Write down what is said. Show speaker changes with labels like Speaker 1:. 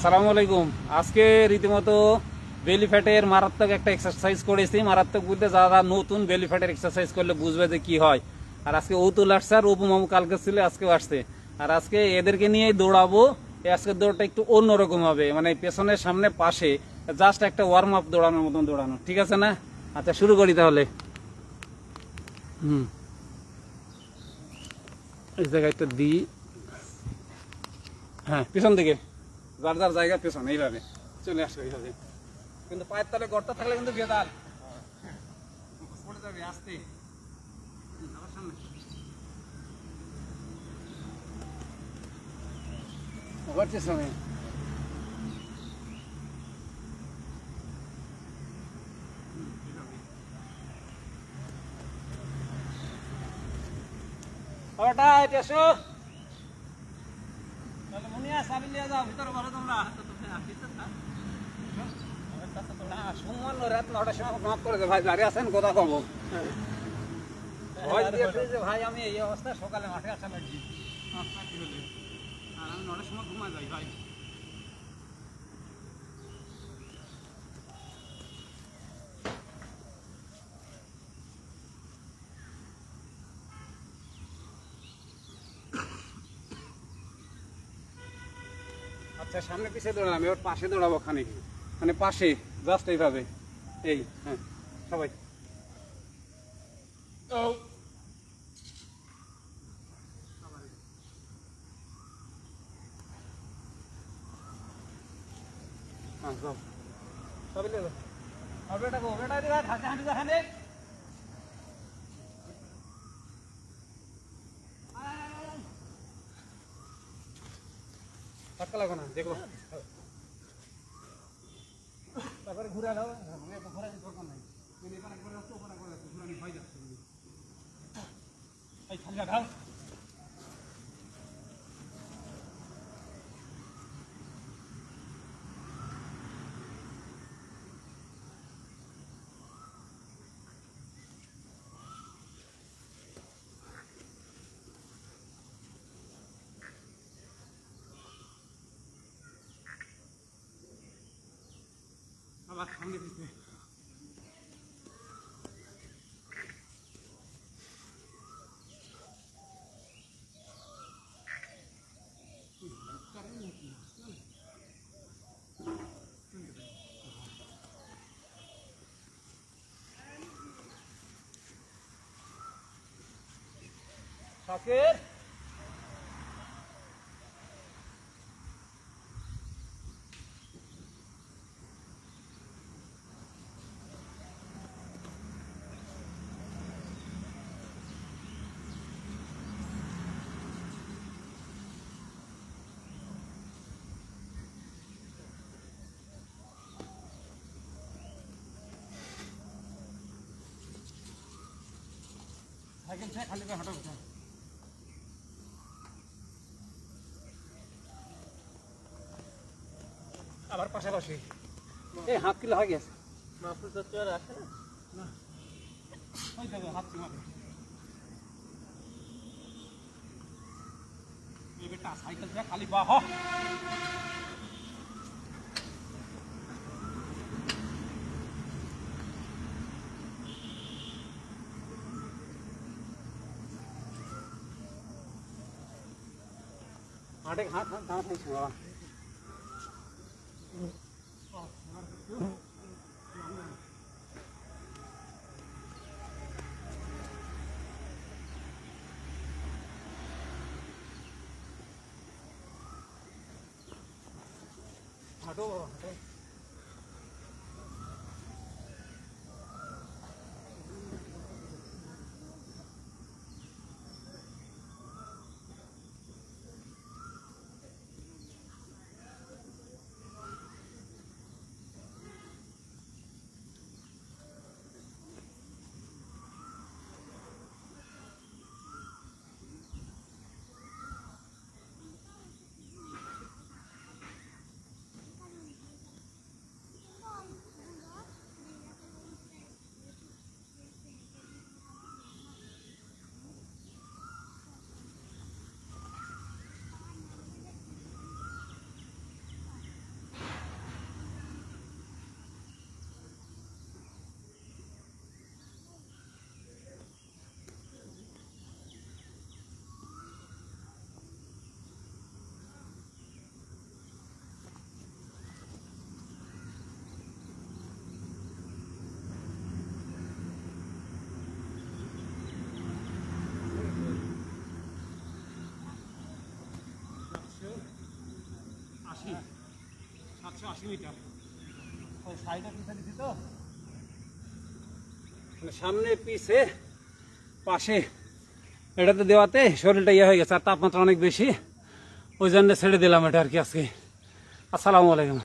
Speaker 1: আসসালামু আলাইকুম। আজকে রীতিমতো বেলি ফ্যাটের মারাত্মক একটা এক্সারসাইজ করেছি। মারাত্মক বলতে যারা নতুন বেলি ফ্যাটের এক্সারসাইজ করলে বুঝবে যে কি হয়। আর আজকে অতুল আসছে আর অপু মামু কালকে ছিল, আজকেও আসছে। আর আজকে এদেরকে নিয়ে দৌড়াবো। আজকের দৌড়টা একটু অন্যরকম হবে, মানে পেছনের সামনে পাশে জাস্ট একটা ওয়ার্ম আপ দৌড়ানোর মতন দৌড়ানো, ঠিক আছে না? আচ্ছা শুরু করি তাহলে। এই জায়গাটা দিই, হ্যাঁ পিছন দিকে যার যার জায়গা পেছন, এইভাবে চলে আসবে এইভাবে। কিন্তু পায়ের তলে গর্ত থাকলে কিন্তু বেদাল পড়ে যাবে। আসতে আবার সামনে আবার পেছনে। ওটা এসো তাহলে মুনিয়া সাবি নিয়ে যাও ভিতরে বলো তোমরা। সুমন রাত 9টার সময় নক করে দে, ভাই গাড়ি আছেন কথা কব। ভাই আমি এই অবস্থায় সকালে মাঠে আসা লাগছি, আর আমি 9টার সময় ঘুমায় যাই ভাই। আচ্ছা সামনে পিছিয়ে দৌড়ালাম, এবার পাশে দৌড়াবো খানিক, মানে পাশে জাস্ট এইভাবে। এই হ্যাঁ সবাই সবাই লেলো। আর বেটা গো বেটা দিবা হাতে হাঁটি দেখানে ধাক্কা লাগো না, দেখো তারপরে ঘুরে দাও। ঘোরা দরকার নাই, এবার একবার যাচ্ছে ওপর একবার যাচ্ছে, ঘুরানি ভয় যাচ্ছে। এই খালি রাখাও। আবার সামনে দিতে শাকের সাইকেল ছে খালি করে হাঁটা কোথায়। আবার পাশাপাশি এই হাত কিলো হয়ে গেছে। মাহফুজ দত্ত আর আসে না, ওই দেখো হাত মারে। এই বেটা সাইকেল ছে খালি বাহ हाथ हाथ हाथ हाथ नहीं छुआ। हटो हटो 780 মিটার ওই সাইডে পিছে দিছি তো মানে সামনে পিছে পাশে এটাতে দেওয়াতে শরীরটা ইয়ে হয়ে গেছে আর তাপমাত্রা অনেক বেশি ওই জন্য ছেড়ে দিলাম এটা আর কি আজকে। আসসালামু আলাইকুম।